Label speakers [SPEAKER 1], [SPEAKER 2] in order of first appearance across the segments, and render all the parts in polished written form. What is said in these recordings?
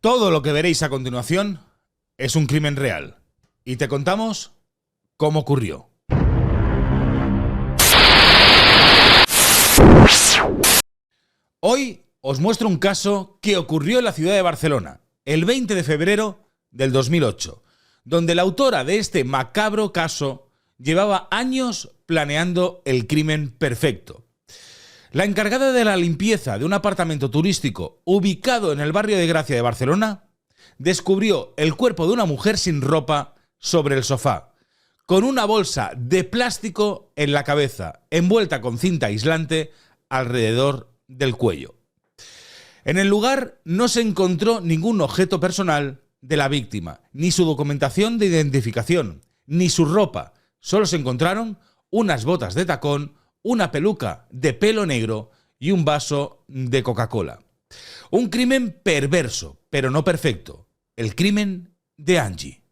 [SPEAKER 1] Todo lo que veréis a continuación es un crimen real y te contamos cómo ocurrió. Hoy os muestro un caso que ocurrió en la ciudad de Barcelona, el 20 de febrero del 2008, donde la autora de este macabro caso llevaba años planeando el crimen perfecto. La encargada de la limpieza de un apartamento turístico ubicado en el barrio de Gracia de Barcelona descubrió el cuerpo de una mujer sin ropa sobre el sofá, con una bolsa de plástico en la cabeza, envuelta con cinta aislante alrededor del cuello. En el lugar no se encontró ningún objeto personal de la víctima, ni su documentación de identificación, ni su ropa. Solo se encontraron unas botas de tacón, una peluca de pelo negro y un vaso de Coca-Cola. Un crimen perverso, pero no perfecto. El crimen de Angie.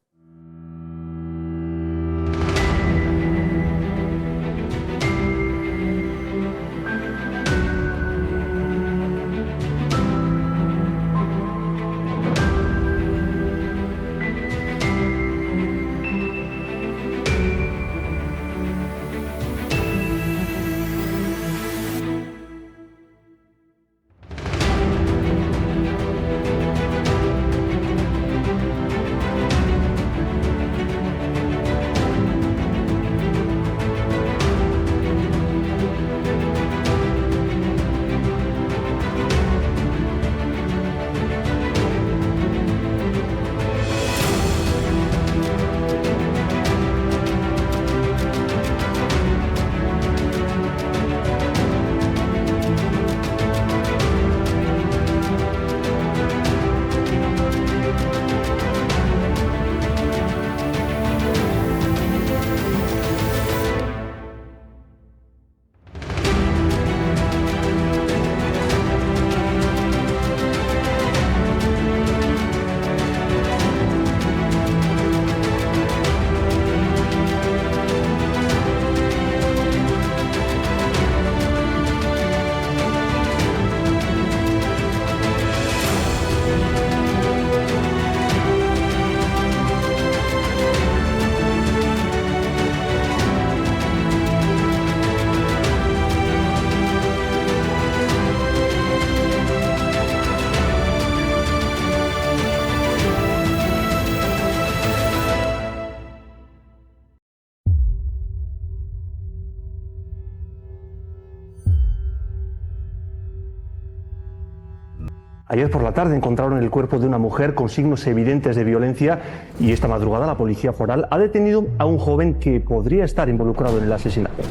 [SPEAKER 2] Ayer por la tarde encontraron el cuerpo de una mujer con signos evidentes de violencia y esta madrugada la policía foral ha detenido a un joven que podría estar involucrado en el asesinato.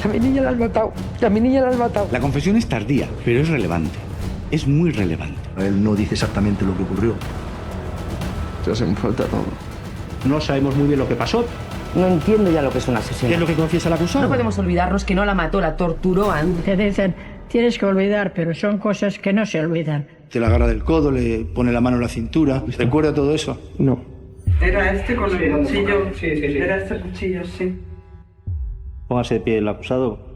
[SPEAKER 3] A mi niña la has matado, a mi niña la has matado.
[SPEAKER 4] La confesión es tardía, pero es relevante. Es muy relevante.
[SPEAKER 5] Él no dice exactamente lo que ocurrió.
[SPEAKER 3] Ya se me falta todo.
[SPEAKER 4] No sabemos muy bien lo que pasó.
[SPEAKER 6] No entiendo ya lo que es un asesino.
[SPEAKER 4] ¿Qué es lo que confiesa el acusado?
[SPEAKER 6] No podemos olvidarnos que no la mató, la torturó antes.
[SPEAKER 7] Te dicen, tienes que olvidar, pero son cosas que no se olvidan.
[SPEAKER 5] Te la agarra del codo, le pone la mano en la cintura. ¿Recuerda todo eso?
[SPEAKER 2] No.
[SPEAKER 8] Era este con el cuchillo. Sí. Era este cuchillo, sí.
[SPEAKER 5] Póngase de pie el acusado.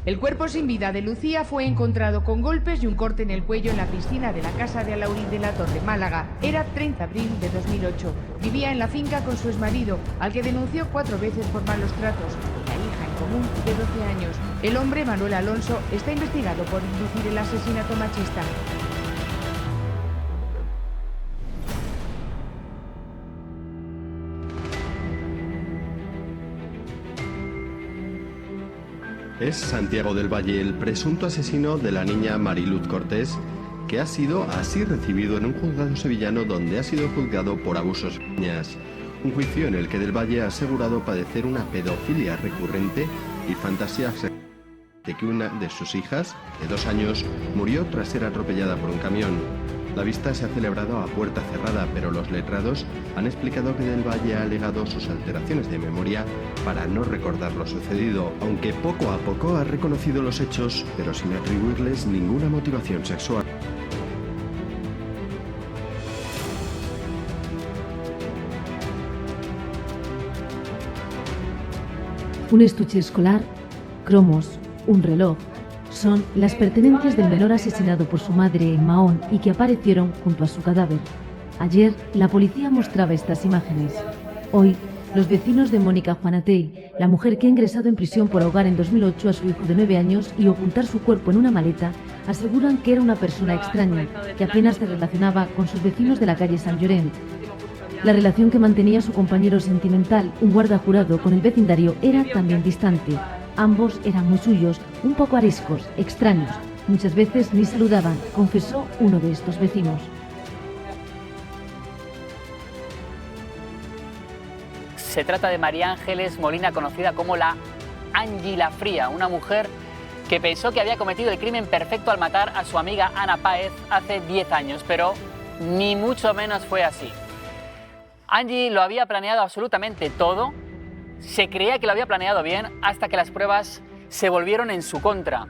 [SPEAKER 9] El cuerpo sin vida de Lucía fue encontrado con golpes y un corte en el cuello en la piscina de la casa de Alaurín de la Torre, Málaga. Era 30 de abril de 2008. Vivía en la finca con su exmarido, al que denunció 4 veces por malos tratos, y la hija en común de 12 años. El hombre, Manuel Alonso, está investigado por inducir el asesinato machista.
[SPEAKER 10] Es Santiago del Valle, el presunto asesino de la niña Mariluz Cortés, que ha sido así recibido en un juzgado sevillano donde ha sido juzgado por abusos a niñas. Un juicio en el que del Valle ha asegurado padecer una pedofilia recurrente y fantasía de que una de sus hijas, de 2 años, murió tras ser atropellada por un camión. La vista se ha celebrado a puerta cerrada, pero los letrados han explicado que del Valle ha alegado sus alteraciones de memoria para no recordar lo sucedido, aunque poco a poco ha reconocido los hechos, pero sin atribuirles ninguna motivación sexual.
[SPEAKER 11] Un estuche escolar, cromos, un reloj, son las pertenencias del menor asesinado por su madre en Mahón y que aparecieron junto a su cadáver. Ayer, la policía mostraba estas imágenes. Hoy, los vecinos de Mónica Juanatey, la mujer que ha ingresado en prisión por ahogar en 2008 a su hijo de 9 años y ocultar su cuerpo en una maleta, aseguran que era una persona extraña, que apenas se relacionaba con sus vecinos de la calle Sant Llorenç. La relación que mantenía su compañero sentimental, un guarda jurado, con el vecindario era también distante. Ambos eran muy suyos, un poco ariscos, extraños. Muchas veces ni saludaban, confesó uno de estos vecinos.
[SPEAKER 12] Se trata de María Ángeles Molina, conocida como la Angie la Fría, una mujer que pensó que había cometido el crimen perfecto al matar a su amiga Ana Páez hace 10 años, pero ni mucho menos fue así. Angie lo había planeado absolutamente todo, se creía que lo había planeado bien hasta que las pruebas se volvieron en su contra.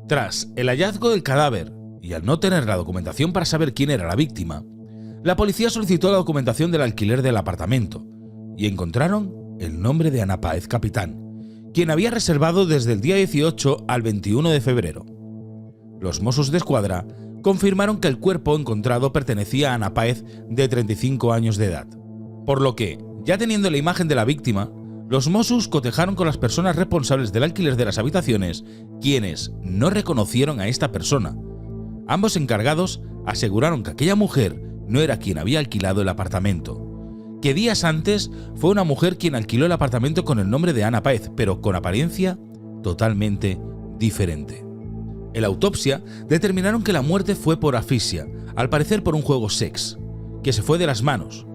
[SPEAKER 1] Tras el hallazgo del cadáver y al no tener la documentación para saber quién era la víctima, la policía solicitó la documentación del alquiler del apartamento y encontraron el nombre de Ana Páez Capitán, quien había reservado desde el día 18 al 21 de febrero. Los Mossos d'Esquadra confirmaron que el cuerpo encontrado pertenecía a Ana Páez, de 35 años de edad, por lo que, ya teniendo la imagen de la víctima, los Mossos cotejaron con las personas responsables del alquiler de las habitaciones, quienes no reconocieron a esta persona. Ambos encargados aseguraron que aquella mujer no era quien había alquilado el apartamento, que días antes fue una mujer quien alquiló el apartamento con el nombre de Ana Páez, pero con apariencia totalmente diferente. En la autopsia determinaron que la muerte fue por asfixia, al parecer por un juego sex, que se fue de las manos,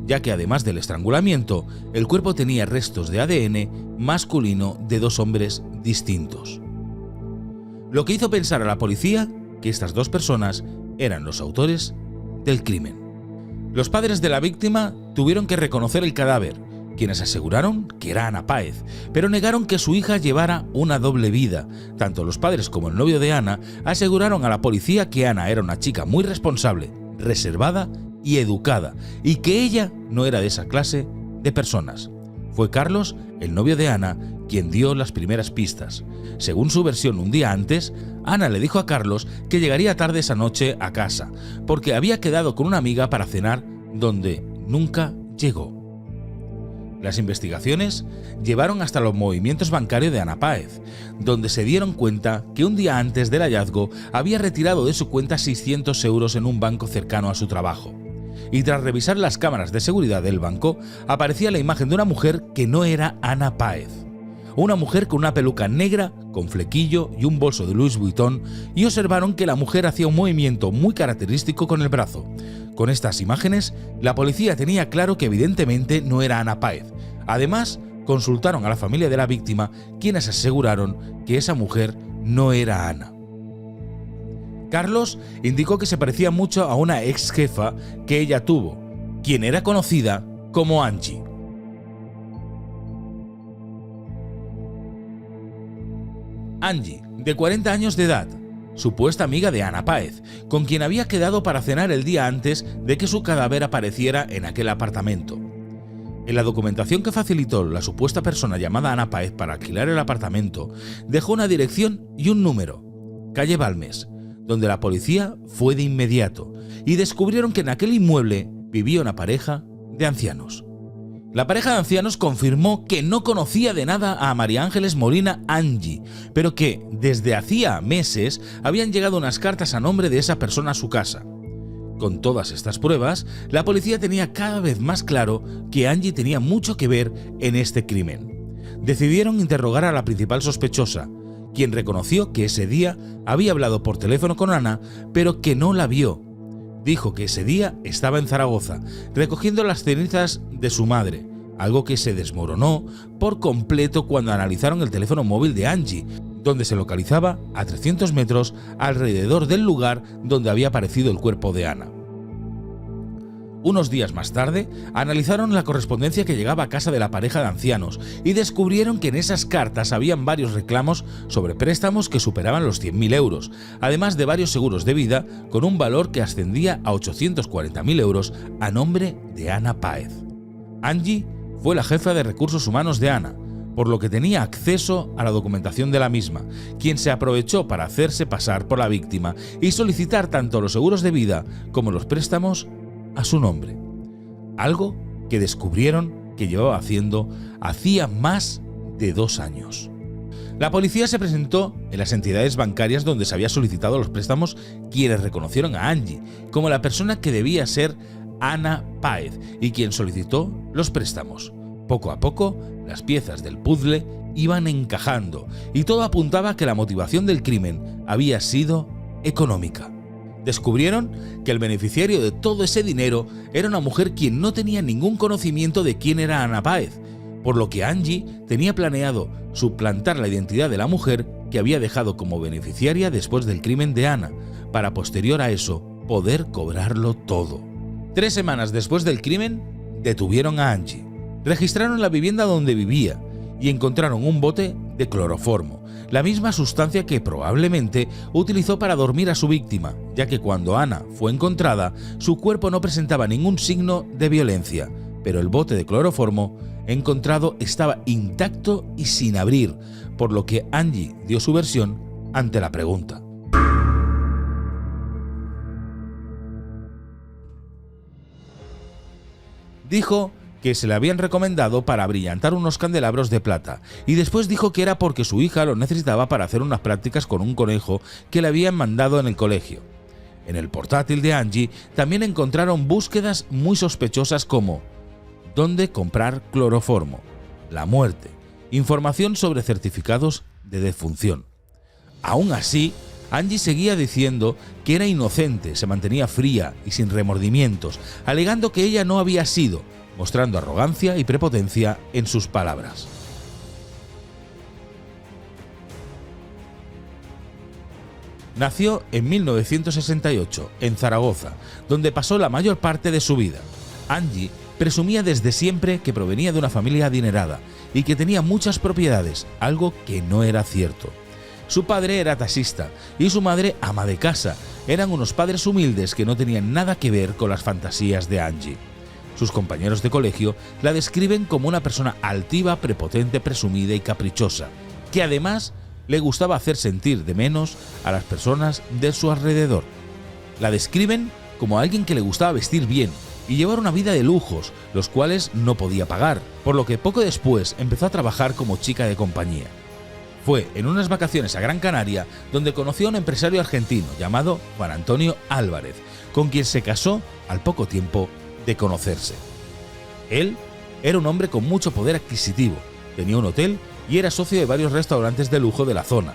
[SPEAKER 1] ya que además del estrangulamiento, el cuerpo tenía restos de ADN masculino de dos hombres distintos. Lo que hizo pensar a la policía que estas dos personas eran los autores del crimen. Los padres de la víctima tuvieron que reconocer el cadáver, quienes aseguraron que era Ana Páez, pero negaron que su hija llevara una doble vida. Tanto los padres como el novio de Ana aseguraron a la policía que Ana era una chica muy responsable, reservada y educada, y que ella no era de esa clase de personas. Fue Carlos, el novio de Ana, quien dio las primeras pistas. Según su versión, un día antes, Ana le dijo a Carlos que llegaría tarde esa noche a casa, porque había quedado con una amiga para cenar, donde nunca llegó. Las investigaciones llevaron hasta los movimientos bancarios de Ana Páez, donde se dieron cuenta que un día antes del hallazgo había retirado de su cuenta 600 euros en un banco cercano a su trabajo. Y tras revisar las cámaras de seguridad del banco, aparecía la imagen de una mujer que no era Ana Páez. Una mujer con una peluca negra, con flequillo y un bolso de Louis Vuitton, y observaron que la mujer hacía un movimiento muy característico con el brazo. Con estas imágenes, la policía tenía claro que evidentemente no era Ana Páez. Además, consultaron a la familia de la víctima, quienes aseguraron que esa mujer no era Ana. Carlos indicó que se parecía mucho a una ex jefa que ella tuvo, quien era conocida como Angie. Angie, de 40 años de edad, supuesta amiga de Ana Páez, con quien había quedado para cenar el día antes de que su cadáver apareciera en aquel apartamento. En la documentación que facilitó la supuesta persona llamada Ana Páez para alquilar el apartamento, dejó una dirección y un número, calle Balmes, donde la policía fue de inmediato y descubrieron que en aquel inmueble vivía una pareja de ancianos. La pareja de ancianos confirmó que no conocía de nada a María Ángeles Molina Angie, pero que desde hacía meses habían llegado unas cartas a nombre de esa persona a su casa. Con todas estas pruebas, la policía tenía cada vez más claro que Angie tenía mucho que ver en este crimen. Decidieron interrogar a la principal sospechosa, quien reconoció que ese día había hablado por teléfono con Ana, pero que no la vio. Dijo que ese día estaba en Zaragoza, recogiendo las cenizas de su madre, algo que se desmoronó por completo cuando analizaron el teléfono móvil de Angie, donde se localizaba a 300 metros alrededor del lugar donde había aparecido el cuerpo de Ana. Unos días más tarde, analizaron la correspondencia que llegaba a casa de la pareja de ancianos y descubrieron que en esas cartas habían varios reclamos sobre préstamos que superaban los 100.000 euros, además de varios seguros de vida con un valor que ascendía a 840.000 euros a nombre de Ana Páez. Angie fue la jefa de recursos humanos de Ana, por lo que tenía acceso a la documentación de la misma, quien se aprovechó para hacerse pasar por la víctima y solicitar tanto los seguros de vida como los préstamos a su nombre. Algo que descubrieron que llevaba haciendo hacía más de 2 años. La policía se presentó en las entidades bancarias donde se había solicitado los préstamos, quienes reconocieron a Angie como la persona que debía ser Ana Páez y quien solicitó los préstamos. Poco a poco, las piezas del puzzle iban encajando y todo apuntaba a que la motivación del crimen había sido económica. Descubrieron que el beneficiario de todo ese dinero era una mujer quien no tenía ningún conocimiento de quién era Ana Páez, por lo que Angie tenía planeado suplantar la identidad de la mujer que había dejado como beneficiaria después del crimen de Ana, para posterior a eso poder cobrarlo todo. 3 semanas después del crimen, detuvieron a Angie, registraron la vivienda donde vivía y encontraron un bote de cloroformo, la misma sustancia que probablemente utilizó para dormir a su víctima, ya que cuando Ana fue encontrada, su cuerpo no presentaba ningún signo de violencia, pero el bote de cloroformo encontrado estaba intacto y sin abrir, por lo que Angie dio su versión ante la pregunta. Dijo que se le habían recomendado para abrillantar unos candelabros de plata y después dijo que era porque su hija lo necesitaba para hacer unas prácticas con un conejo que le habían mandado en el colegio. En el portátil de Angie también encontraron búsquedas muy sospechosas como ¿dónde comprar cloroformo?, la muerte, información sobre certificados de defunción. Aún así, Angie seguía diciendo que era inocente, se mantenía fría y sin remordimientos, alegando que ella no había sido, mostrando arrogancia y prepotencia en sus palabras. Nació en 1968, en Zaragoza, donde pasó la mayor parte de su vida. Angie presumía desde siempre que provenía de una familia adinerada y que tenía muchas propiedades, algo que no era cierto. Su padre era taxista y su madre ama de casa. Eran unos padres humildes que no tenían nada que ver con las fantasías de Angie. Sus compañeros de colegio la describen como una persona altiva, prepotente, presumida y caprichosa, que además le gustaba hacer sentir de menos a las personas de su alrededor. La describen como alguien que le gustaba vestir bien y llevar una vida de lujos, los cuales no podía pagar, por lo que poco después empezó a trabajar como chica de compañía. Fue en unas vacaciones a Gran Canaria donde conoció a un empresario argentino llamado Juan Antonio Álvarez, con quien se casó al poco tiempo de conocerse. Él era un hombre con mucho poder adquisitivo, tenía un hotel y era socio de varios restaurantes de lujo de la zona.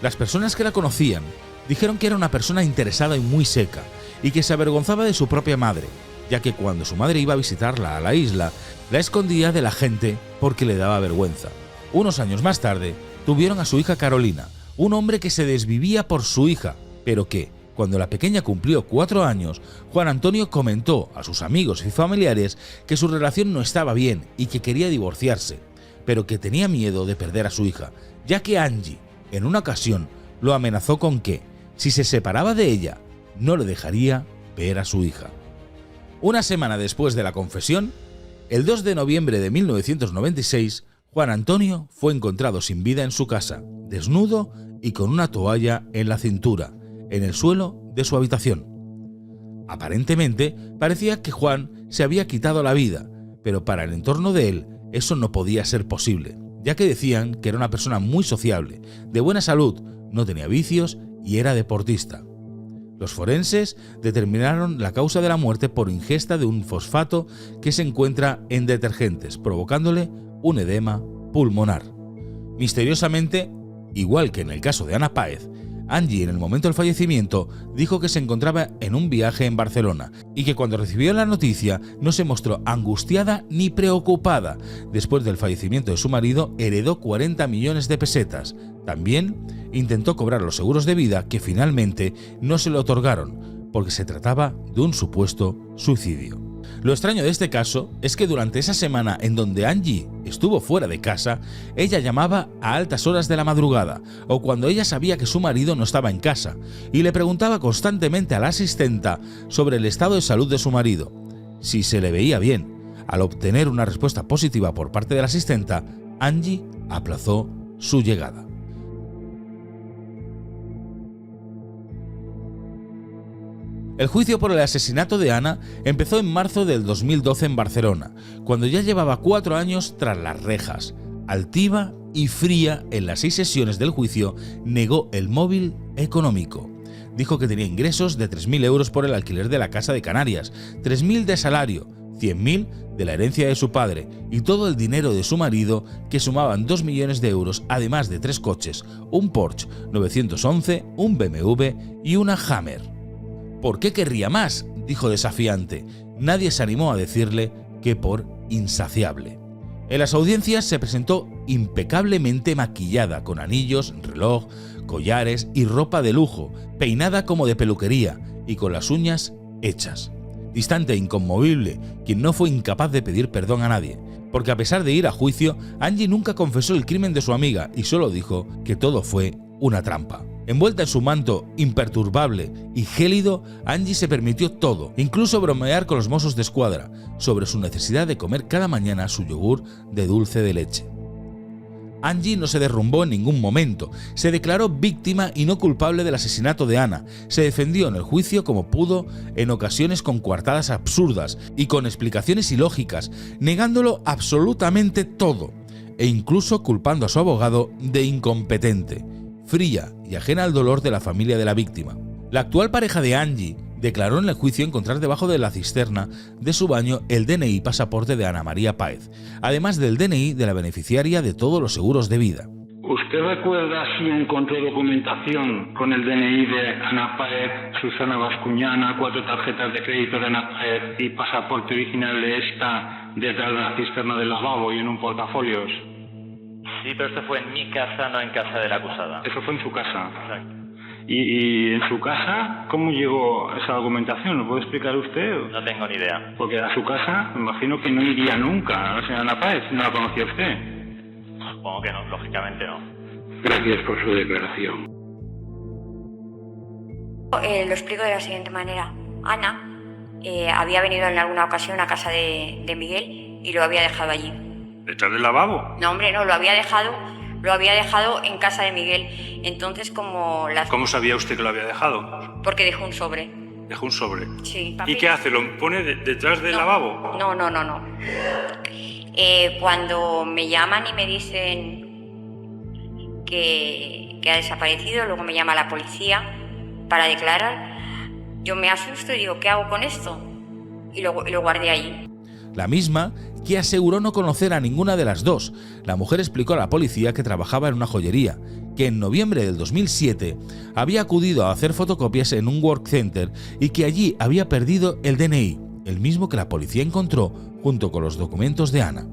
[SPEAKER 1] Las personas que la conocían dijeron que era una persona interesada y muy seca, y que se avergonzaba de su propia madre, ya que cuando su madre iba a visitarla a la isla, la escondía de la gente porque le daba vergüenza. Unos años más tarde, tuvieron a su hija Carolina, un hombre que se desvivía por su hija, pero que, cuando la pequeña cumplió 4 años, Juan Antonio comentó a sus amigos y familiares que su relación no estaba bien y que quería divorciarse, pero que tenía miedo de perder a su hija, ya que Angie, en una ocasión, lo amenazó con que, si se separaba de ella, no le dejaría ver a su hija. Una semana después de la confesión, el 2 de noviembre de 1996, Juan Antonio fue encontrado sin vida en su casa, desnudo y con una toalla en la cintura, en el suelo de su habitación. Aparentemente, parecía que Juan se había quitado la vida, pero para el entorno de él eso no podía ser posible, ya que decían que era una persona muy sociable, de buena salud, no tenía vicios y era deportista. Los forenses determinaron la causa de la muerte por ingesta de un fosfato que se encuentra en detergentes, provocándole un edema pulmonar. Misteriosamente, igual que en el caso de Ana Páez, Angie, en el momento del fallecimiento, dijo que se encontraba en un viaje en Barcelona y que cuando recibió la noticia no se mostró angustiada ni preocupada. Después del fallecimiento de su marido, heredó 40 millones de pesetas. También intentó cobrar los seguros de vida que finalmente no se le otorgaron, porque se trataba de un supuesto suicidio. Lo extraño de este caso es que durante esa semana en donde Angie estuvo fuera de casa, ella llamaba a altas horas de la madrugada o cuando ella sabía que su marido no estaba en casa y le preguntaba constantemente a la asistenta sobre el estado de salud de su marido, si se le veía bien. Al obtener una respuesta positiva por parte de la asistenta, Angie aplazó su llegada. El juicio por el asesinato de Ana empezó en marzo del 2012 en Barcelona, cuando ya llevaba 4 años tras las rejas. Altiva y fría en las 6 sesiones del juicio, negó el móvil económico. Dijo que tenía ingresos de 3.000 euros por el alquiler de la casa de Canarias, 3.000 de salario, 100.000 de la herencia de su padre y todo el dinero de su marido, que sumaban 2 millones de euros, además de 3 coches, un Porsche 911, un BMW y una Hammer. ¿Por qué querría más?, dijo desafiante. Nadie se animó a decirle que por insaciable. En las audiencias se presentó impecablemente maquillada, con anillos, reloj, collares y ropa de lujo, peinada como de peluquería y con las uñas hechas. Distante e inconmovible, quien no fue incapaz de pedir perdón a nadie, porque a pesar de ir a juicio, Angie nunca confesó el crimen de su amiga y solo dijo que todo fue una trampa. Envuelta en su manto imperturbable y gélido, Angie se permitió todo, incluso bromear con los Mossos de Escuadra sobre su necesidad de comer cada mañana su yogur de dulce de leche. Angie no se derrumbó en ningún momento, se declaró víctima y no culpable del asesinato de Ana, se defendió en el juicio como pudo, en ocasiones con coartadas absurdas y con explicaciones ilógicas, negándolo absolutamente todo, e incluso culpando a su abogado de incompetente, fría y ajena al dolor de la familia de la víctima. La actual pareja de Angie declaró en el juicio encontrar debajo de la cisterna de su baño el DNI y pasaporte de Ana María Páez, además del DNI de la beneficiaria de todos los seguros de vida.
[SPEAKER 13] ¿Usted recuerda si encontró documentación con el DNI de Ana Páez, Susana Bascuñana, 4 tarjetas de crédito de Ana Páez y pasaporte original de esta detrás de la cisterna del lavabo y en un portafolios?
[SPEAKER 14] Sí, pero esto fue en mi casa, no en casa de la acusada.
[SPEAKER 13] Eso fue en su casa.
[SPEAKER 14] Exacto.
[SPEAKER 13] ¿Y en su casa cómo llegó esa documentación? ¿Lo puede explicar usted?
[SPEAKER 14] No tengo ni idea.
[SPEAKER 13] Porque a su casa me imagino que no iría nunca a la señora Ana Páez, ¿no la conocía usted?
[SPEAKER 14] Supongo que no, lógicamente no.
[SPEAKER 13] Gracias por su declaración.
[SPEAKER 15] Lo explico de la siguiente manera. Ana había venido en alguna ocasión a casa de Miguel y lo había dejado allí.
[SPEAKER 13] ¿Detrás del lavabo?
[SPEAKER 15] No, hombre, no, lo había dejado en casa de Miguel. Entonces, como las...
[SPEAKER 13] ¿Cómo sabía usted que lo había dejado?
[SPEAKER 15] Porque dejó un sobre.
[SPEAKER 13] ¿Dejó un sobre?
[SPEAKER 15] Sí.
[SPEAKER 13] ¿Y qué hace? ¿Lo pone detrás del lavabo?
[SPEAKER 15] No. Cuando me llaman y me dicen que ha desaparecido, luego me llama la policía para declarar, yo me asusto y digo, ¿qué hago con esto? Y lo guardé allí.
[SPEAKER 1] La misma que aseguró no conocer a ninguna de las dos. La mujer explicó a la policía que trabajaba en una joyería, que en noviembre del 2007 había acudido a hacer fotocopias en un work center y que allí había perdido el DNI, el mismo que la policía encontró junto con los documentos de Ana.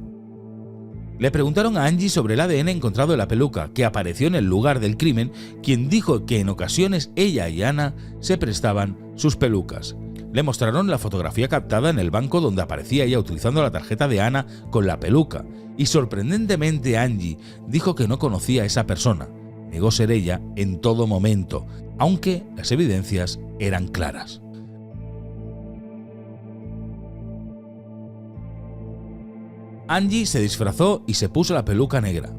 [SPEAKER 1] Le preguntaron a Angie sobre el ADN encontrado en la peluca que apareció en el lugar del crimen, quien dijo que en ocasiones ella y Ana se prestaban sus pelucas. Le mostraron la fotografía captada en el banco donde aparecía ella utilizando la tarjeta de Ana con la peluca, y sorprendentemente Angie dijo que no conocía a esa persona. Negó ser ella en todo momento, aunque las evidencias eran claras. Angie se disfrazó y se puso la peluca negra.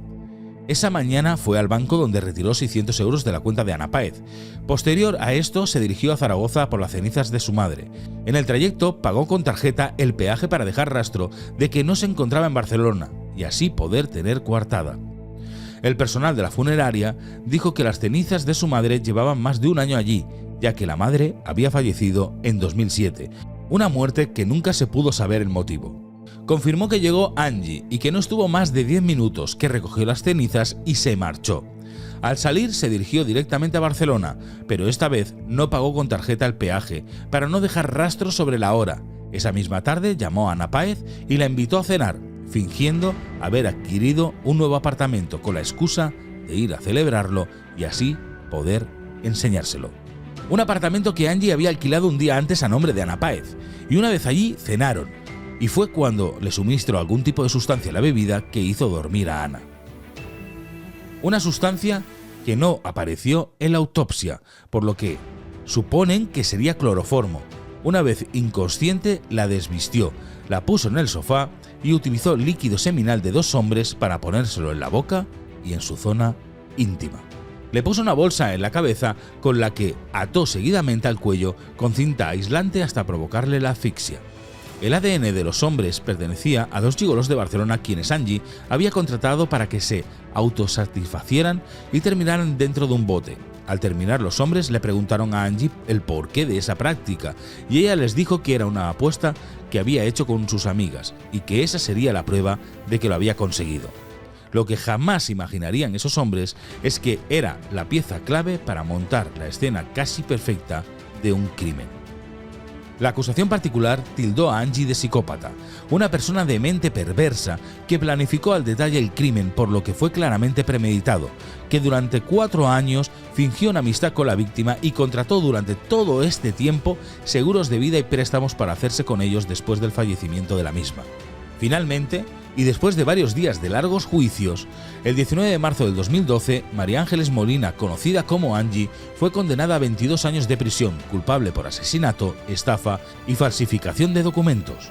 [SPEAKER 1] Esa mañana fue al banco donde retiró 600 euros de la cuenta de Ana Páez. Posterior a esto se dirigió a Zaragoza por las cenizas de su madre. En el trayecto pagó con tarjeta el peaje para dejar rastro de que no se encontraba en Barcelona y así poder tener coartada. El personal de la funeraria dijo que las cenizas de su madre llevaban más de un año allí, ya que la madre había fallecido en 2007, una muerte que nunca se pudo saber el motivo. Confirmó que llegó Angie y que no estuvo más de 10 minutos, que recogió las cenizas y se marchó. Al salir se dirigió directamente a Barcelona, pero esta vez no pagó con tarjeta el peaje para no dejar rastro sobre la hora. Esa misma tarde llamó a Ana Páez y la invitó a cenar, fingiendo haber adquirido un nuevo apartamento con la excusa de ir a celebrarlo y así poder enseñárselo. Un apartamento que Angie había alquilado un día antes a nombre de Ana Páez, y una vez allí cenaron. y fue cuando le suministró algún tipo de sustancia a la bebida que hizo dormir a Ana. Una sustancia que no apareció en la autopsia, por lo que suponen que sería cloroformo. Una vez inconsciente, la desvistió, la puso en el sofá y utilizó líquido seminal de 2 hombres para ponérselo en la boca y en su zona íntima. Le puso una bolsa en la cabeza con la que ató seguidamente al cuello con cinta aislante hasta provocarle la asfixia. El ADN de los hombres pertenecía a 2 gigolos de Barcelona quienes Angie había contratado para que se autosatisfacieran y terminaran dentro de un bote. Al terminar, los hombres le preguntaron a Angie el porqué de esa práctica y ella les dijo que era una apuesta que había hecho con sus amigas y que esa sería la prueba de que lo había conseguido. Lo que jamás imaginarían esos hombres es que era la pieza clave para montar la escena casi perfecta de un crimen. La acusación particular tildó a Angie de psicópata, una persona de mente perversa que planificó al detalle el crimen, por lo que fue claramente premeditado, que durante 4 años fingió una amistad con la víctima y contrató durante todo este tiempo seguros de vida y préstamos para hacerse con ellos después del fallecimiento de la misma. Finalmente, y después de varios días de largos juicios, el 19 de marzo del 2012, María Ángeles Molina, conocida como Angie, fue condenada a 22 años de prisión, culpable por asesinato, estafa y falsificación de documentos.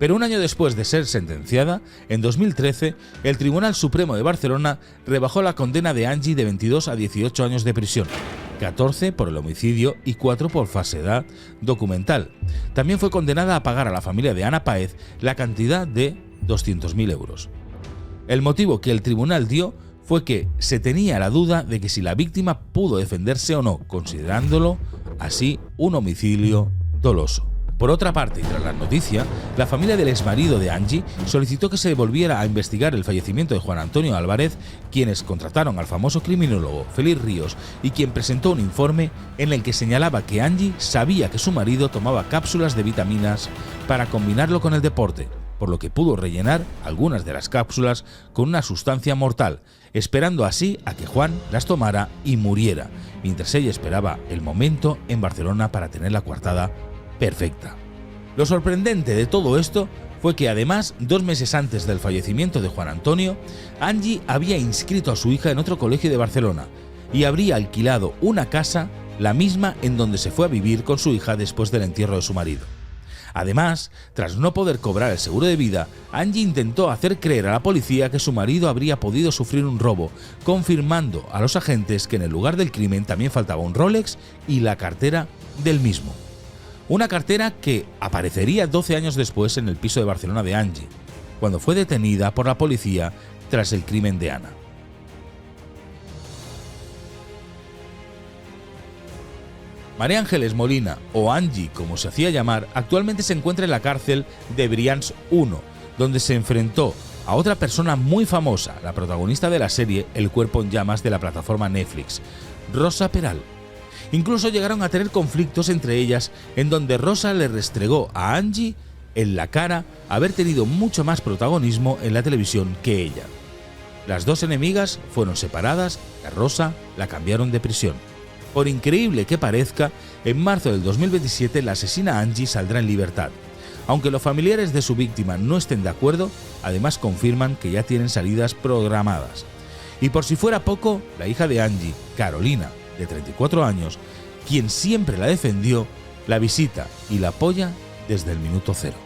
[SPEAKER 1] Pero un año después de ser sentenciada, en 2013, el Tribunal Supremo de Barcelona rebajó la condena de Angie de 22 a 18 años de prisión, 14 por el homicidio y 4 por falsedad documental. También fue condenada a pagar a la familia de Ana Páez la cantidad de 200.000 euros. El motivo que el tribunal dio fue que se tenía la duda de que si la víctima pudo defenderse o no, considerándolo así un homicidio doloso. Por otra parte, y tras la noticia, la familia del exmarido de Angie solicitó que se volviera a investigar el fallecimiento de Juan Antonio Álvarez, quienes contrataron al famoso criminólogo Félix Ríos y quien presentó un informe en el que señalaba que Angie sabía que su marido tomaba cápsulas de vitaminas para combinarlo con el deporte, por lo que pudo rellenar algunas de las cápsulas con una sustancia mortal, esperando así a que Juan las tomara y muriera, mientras ella esperaba el momento en Barcelona para tener la coartada perfecta. Lo sorprendente de todo esto fue que además, 2 meses antes del fallecimiento de Juan Antonio, Angie había inscrito a su hija en otro colegio de Barcelona y habría alquilado una casa, la misma en donde se fue a vivir con su hija después del entierro de su marido. Además, tras no poder cobrar el seguro de vida, Angie intentó hacer creer a la policía que su marido habría podido sufrir un robo, confirmando a los agentes que en el lugar del crimen también faltaba un Rolex y la cartera del mismo. Una cartera que aparecería 12 años después en el piso de Barcelona de Angie, cuando fue detenida por la policía tras el crimen de Ana. María Ángeles Molina, o Angie como se hacía llamar, actualmente se encuentra en la cárcel de Brians 1, donde se enfrentó a otra persona muy famosa, la protagonista de la serie El cuerpo en llamas de la plataforma Netflix, Rosa Peral. Incluso llegaron a tener conflictos entre ellas, en donde Rosa le restregó a Angie en la cara haber tenido mucho más protagonismo en la televisión que ella. Las 2 enemigas fueron separadas y a Rosa la cambiaron de prisión. Por increíble que parezca, en marzo del 2027 la asesina Angie saldrá en libertad. Aunque los familiares de su víctima no estén de acuerdo, además confirman que ya tienen salidas programadas. Y por si fuera poco, la hija de Angie, Carolina, de 34 años, quien siempre la defendió, la visita y la apoya desde el minuto cero.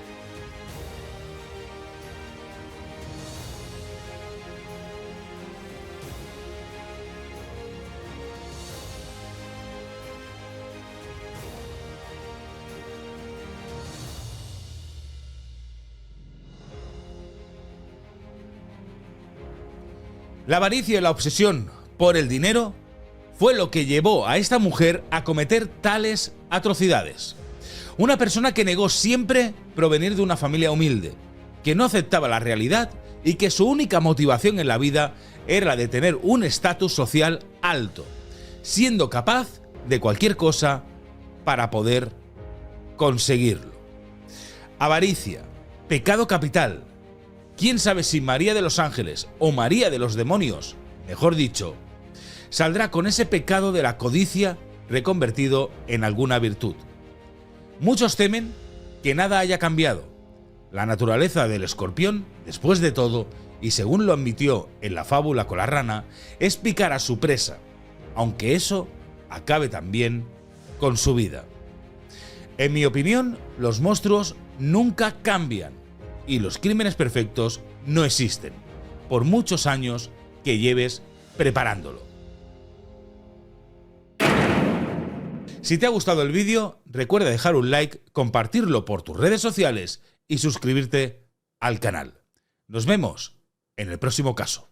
[SPEAKER 1] La avaricia y la obsesión por el dinero fue lo que llevó a esta mujer a cometer tales atrocidades. Una persona que negó siempre provenir de una familia humilde, que no aceptaba la realidad y que su única motivación en la vida era la de tener un estatus social alto, siendo capaz de cualquier cosa para poder conseguirlo. Avaricia, pecado capital. ¿Quién sabe si María de los Ángeles o María de los Demonios, mejor dicho, saldrá con ese pecado de la codicia reconvertido en alguna virtud. Muchos temen que nada haya cambiado. La naturaleza del escorpión, después de todo, y según lo admitió en la fábula con la rana, es picar a su presa, aunque eso acabe también con su vida. En mi opinión, los monstruos nunca cambian y los crímenes perfectos no existen, por muchos años que lleves preparándolo. Si te ha gustado el vídeo, recuerda dejar un like, compartirlo por tus redes sociales y suscribirte al canal. Nos vemos en el próximo caso.